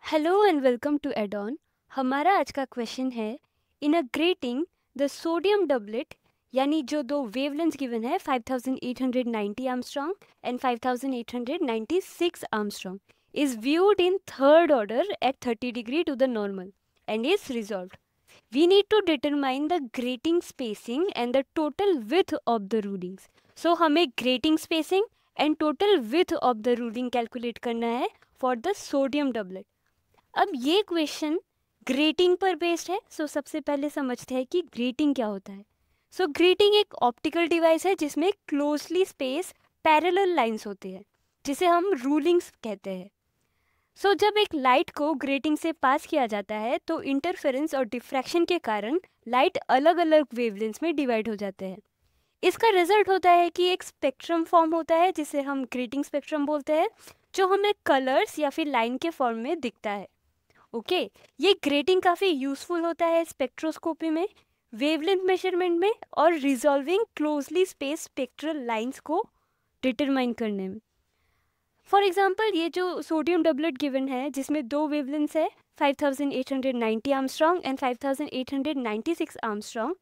Hello and welcome to एडॉन। हमारा आज का क्वेश्चन है, in a grating the sodium doublet यानी जो दो वेवलेंथ्स गिवन है 5890 angstrom and 5896 angstrom is viewed in third order at 30 degree to the normal and is resolved. We need to determine the grating spacing and the total width of the rulings. So हमें grating spacing and total width of the ruling calculate करना है for the sodium doublet. अब ये question grating पर based है. सो सबसे पहले समझते हैं कि ग्रेटिंग क्या होता है. सो ग्रेटिंग एक ऑप्टिकल डिवाइस है जिसमें क्लोजली स्पेस पैरेलल लाइंस होती है जिसे हम रूलिंग्स कहते हैं. सो जब एक लाइट को ग्रेटिंग से पास किया जाता है तो इंटरफेरेंस और डिफ्रैक्शन के कारण लाइट अलग अलग वेवलेंथ्स में डिवाइड हो जाते हैं. इसका रिजल्ट होता है कि एक स्पेक्ट्रम फॉर्म होता है जिसे हम ग्रेटिंग स्पेक्ट्रम बोलते हैं, जो हमें कलर्स या फिर लाइन के फॉर्म में दिखता है. ओके ये ग्रेटिंग काफ़ी यूजफुल होता है स्पेक्ट्रोस्कोपी में, वेवलेंथ मेजरमेंट में और resolving closely space spectral lines को डिटरमाइन करने में. फॉर एग्जांपल ये जो सोडियम डबलेट गिवन है जिसमें दो वेवलेंथ्स है 5890 आर्मस्ट्रॉन्ग एंड 5896 आर्मस्ट्रॉन्ग,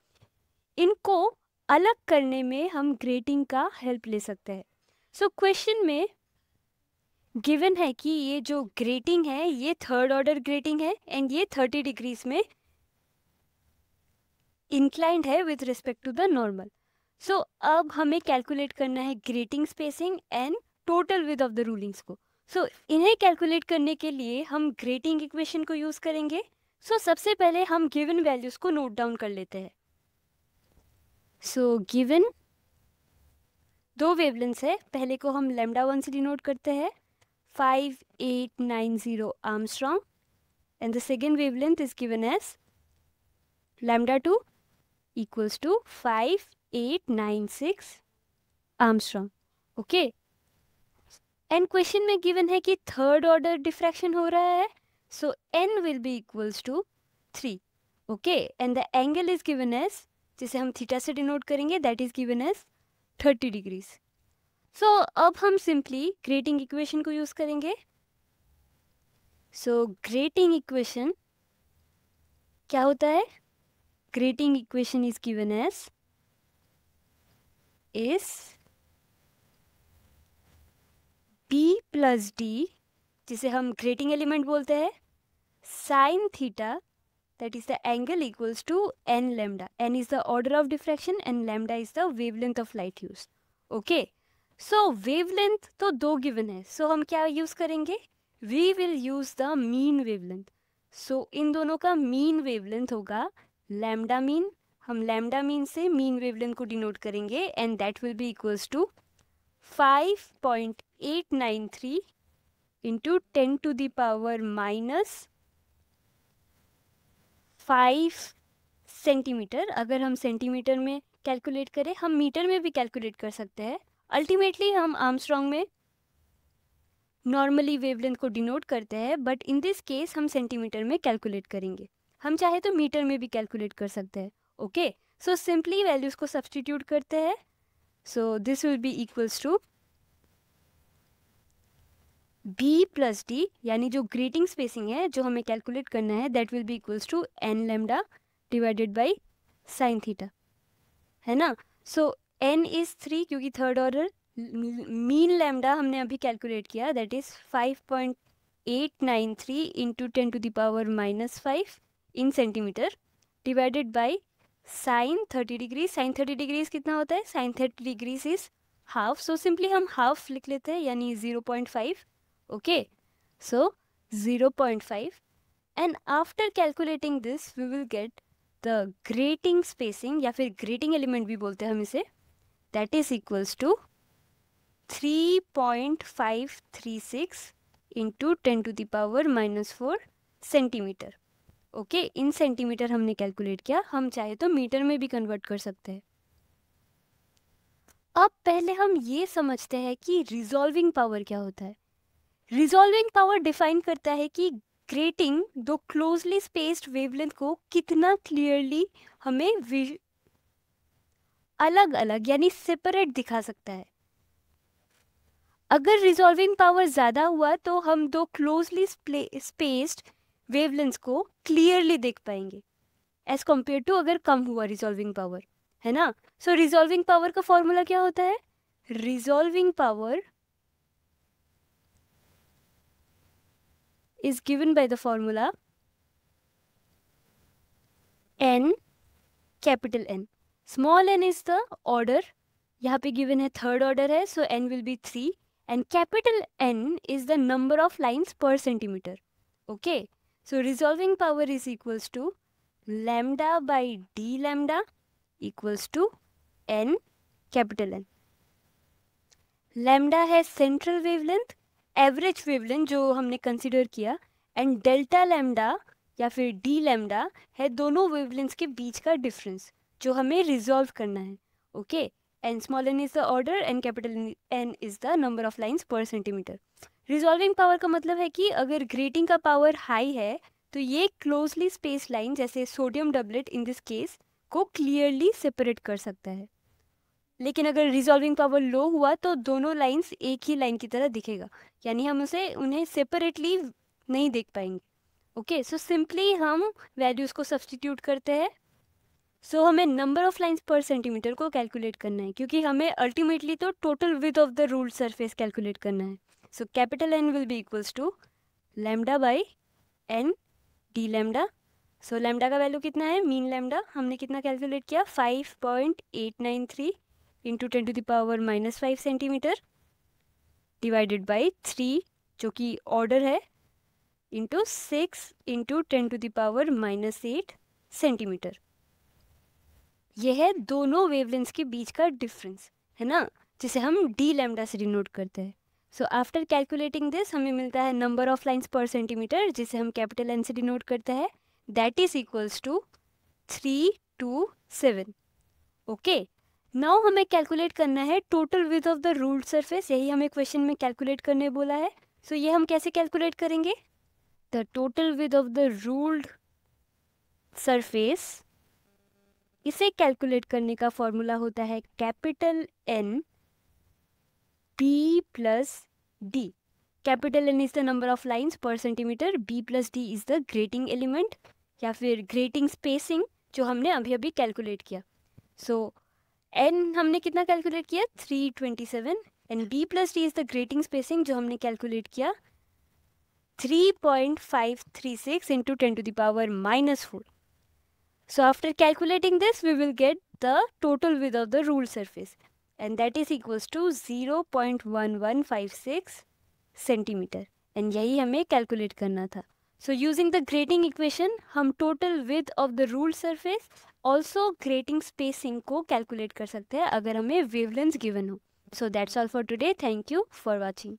इनको अलग करने में हम ग्रेटिंग का हेल्प ले सकते हैं. सो क्वेश्चन में गिवन है कि ये जो ग्रेटिंग है ये थर्ड ऑर्डर ग्रेटिंग है एंड ये 30 डिग्रीज में इंक्लाइंड है with respect to the normal. So अब हमें कैलकुलेट करना है grating spacing and total width of the rulings को. सो इन्हें कैलकुलेट करने के लिए हम ग्रेटिंग इक्वेशन को यूज करेंगे. सो सबसे पहले हम गिवन वैल्यूज को नोट डाउन कर लेते हैं. सो गिवन दो वेवलेंथ्स है, पहले को हम लैम्डा 1 से डिनोट करते हैं 5890 Armstrong and the second wavelength is given as lambda 2 equals to 5896 Armstrong. Okay. And question में given है कि third order diffraction हो रहा है, so n will be equals to 3. Okay. And the angle is given as, जिसे हम theta से denote करेंगे, that is given as 30 degrees. So अब हम सिंपली ग्रेटिंग इक्वेशन को यूज करेंगे. सो ग्रेटिंग इक्वेशन क्या होता है? Grating equation is given as is b plus d, जिसे हम ग्रेटिंग एलिमेंट बोलते हैं, sine theta that is the angle equals to n lambda. N is the order of diffraction and lambda is the wavelength of light use. Okay so wavelength तो दो given है, so हम क्या use करेंगे? We will use the mean wavelength. So इन दोनों का mean wavelength होगा लैम्डा मीन. हम लैम्डा मीन से मीन वेवलेंथ को डिनोट करेंगे and that will be equals to 5.893 into 10 to the power minus 5 centimetre. अगर हम सेंटीमीटर में कैलकुलेट करें, हम मीटर में भी कैलकुलेट कर सकते हैं. अल्टीमेटली हम आर्मस्ट्रॉन्ग में नॉर्मली वेवलेंथ को डिनोट करते हैं, बट इन दिस केस हम सेंटीमीटर में कैलकुलेट करेंगे. हम चाहे तो मीटर में भी कैलकुलेट कर सकते हैं. ओके सो सिंपली वैल्यूज को सब्सटीट्यूट करते हैं. So this will be equals to b plus d, यानी जो ग्रेटिंग स्पेसिंग है जो हमें कैलकुलेट करना है, that will be equals to n lambda divided by sine theta, है ना. सो n इज 3 क्योंकि थर्ड ऑर्डर. मीन लैम्डा हमने अभी कैलकुलेट किया, that is 5.893 into 10 to the power minus 5 in centimetre divided by sine 30 degree. Sine 30 degrees कितना होता है? Sine 30 degrees is half. So simply हम हाफ लिख लेते हैं, यानी 0.5. Okay so 0.5 and after calculating this we will get the grating spacing, या फिर ग्रेटिंग एलिमेंट भी बोलते हैं हम इसे, that is equals to 3.536 into 10 to the power minus 4 centimetre. Okay in centimetre हमने कैलकुलेट किया, हम चाहे तो मीटर में भी कन्वर्ट कर सकते हैं. अब पहले हम ये समझते हैं कि रिजॉल्विंग पावर क्या होता है. रिजॉल्विंग पावर डिफाइन करता है कि ग्रेटिंग दो क्लोजली स्पेस्ड वेवलेंथ को कितना क्लियरली हमें अलग अलग यानी सेपरेट दिखा सकता है. अगर रिजॉल्विंग पावर ज़्यादा हुआ तो हम दो क्लोजली स्पेस्ड वेवलेंथ्स को क्लियरली देख पाएंगे एज कम्पेयर टू अगर कम हुआ रिजॉल्विंग पावर, है ना। सो रिजॉल्विंग पावर का फॉर्मूला क्या होता है? Resolving power is given by the formula n capital N. Small n is the order, यहाँ पे given है third order है, so n will be 3 and capital N is the number of lines per centimeter. Okay, so resolving power is equals to lambda by d lambda equals to n capital N. Lambda है central wavelength, average wavelength जो हमने consider किया, and delta lambda या फिर D lambda है दोनों wavelengths के बीच का डिफरेंस जो हमें रिजॉल्व करना है. Okay, and small n is the order and capital N is the number of lines per centimetre. Resolving power का मतलब है कि अगर ग्रेटिंग का पावर हाई है तो ये क्लोजली स्पेस लाइन जैसे sodium doublet in this case को क्लियरली सेपरेट कर सकता है. लेकिन अगर रिजॉल्विंग पावर लो हुआ तो दोनों लाइंस एक ही लाइन की तरह दिखेगा, यानी हम उन्हें सेपरेटली नहीं देख पाएंगे. ओके, सो सिंपली हम वैल्यूज़ को सब्सटीट्यूट करते हैं. सो हमें number of lines per centimetre को कैलकुलेट करना है क्योंकि हमें अल्टीमेटली तो total width of the ruled surface calculate करना है. So capital n will be equals to lambda by n d lambda. So lambda का वैल्यू कितना है? मीन लैम्डा हमने कितना कैलकुलेट किया? 5.893 into 10 to the power -5 centimetre divided by 3 जो कि ऑर्डर है into 6 into 10 to the power -8 centimetre. यह है दोनों वेवलेंथ्स के बीच का डिफरेंस, है ना, जिसे हम डी लैम्डा से डिनोट करते हैं. सो आफ्टर कैलकुलेटिंग दिस हमें मिलता है number of lines per centimetre जिसे हम कैपिटल एन से डिनोट करते हैं, that is equals to 327. Okay, now हमें कैलकुलेट करना है total width of the ruled surface, यही हमें क्वेश्चन में कैलकुलेट करने बोला है. सो ये हम कैसे कैलकुलेट करेंगे? The total width of the ruled surface, इसे कैलकुलेट करने का फॉर्मूला होता है capital N b plus d. Capital N is the number of lines per centimetre, b plus d is the grating element या फिर grating spacing जो हमने अभी अभी कैलकुलेट किया. सो एन हमने कितना कैलकुलेट किया? 327 and b plus d is the grating spacing जो हमने कैलकुलेट किया 3.536 into 10 to the power -4. So after calculating this we will get the total width of the ruled surface and that is equals to 0.1156 centimeter and यही हमें calculate करना था. So using the grating equation हम total width of the ruled surface also grating spacing को calculate कर सकते हैं अगर हमें wavelengths given हो. So that's all for today. Thank you for watching.